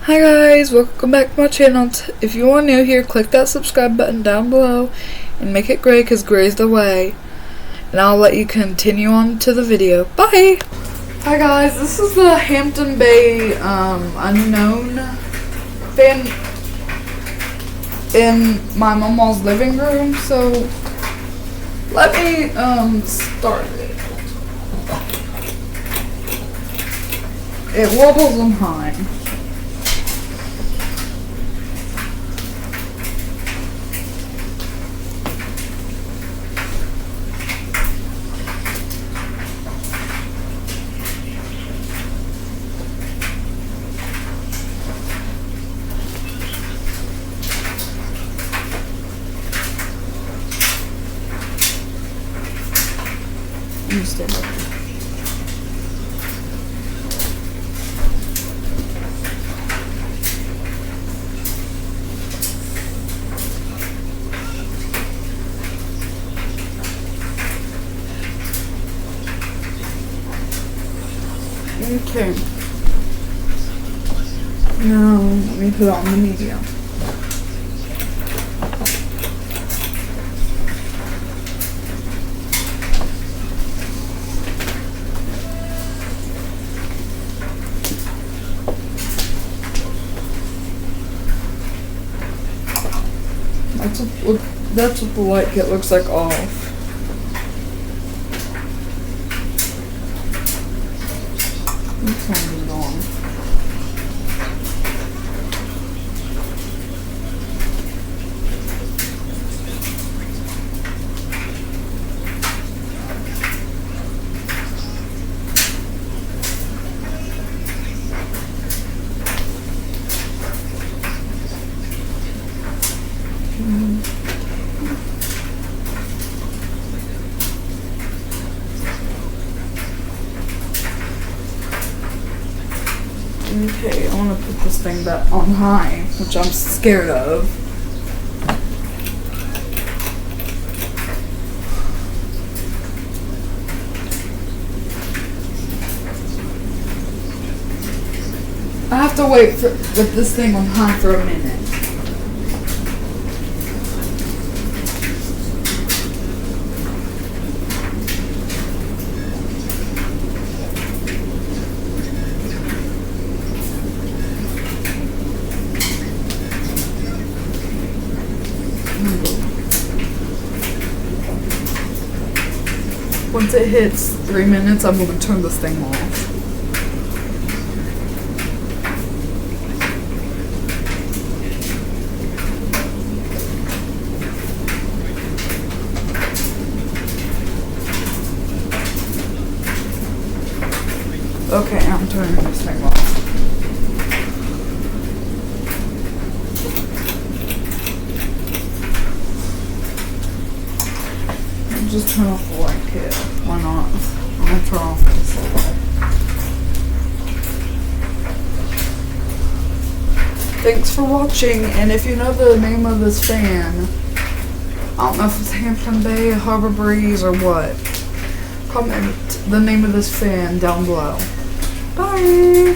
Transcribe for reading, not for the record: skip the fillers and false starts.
Hi guys, welcome back to my channel. If you are new here, click that subscribe button down below and make it gray because gray's the way. And I'll let you continue on to the video. Bye! Hi guys, this is the Hampton Bay Unknown fan in my Momaw's living room. So let me start it. It wobbles on high. Stand up. Okay. Now let me put on the medium. That's what the light kit looks like off. This one is on. Okay, I want to put this thing back on high, which I'm scared of. I have to wait with this thing on high for a minute. Once it hits 3 minutes, I'm going to turn this thing off. Okay, I'm turning this thing off. Just turn off the light kit. Why not? I'm gonna turn off this light. Thanks for watching, and if you know the name of this fan, I don't know if it's Hampton Bay, Harbor Breeze, or what, comment the name of this fan down below. Bye!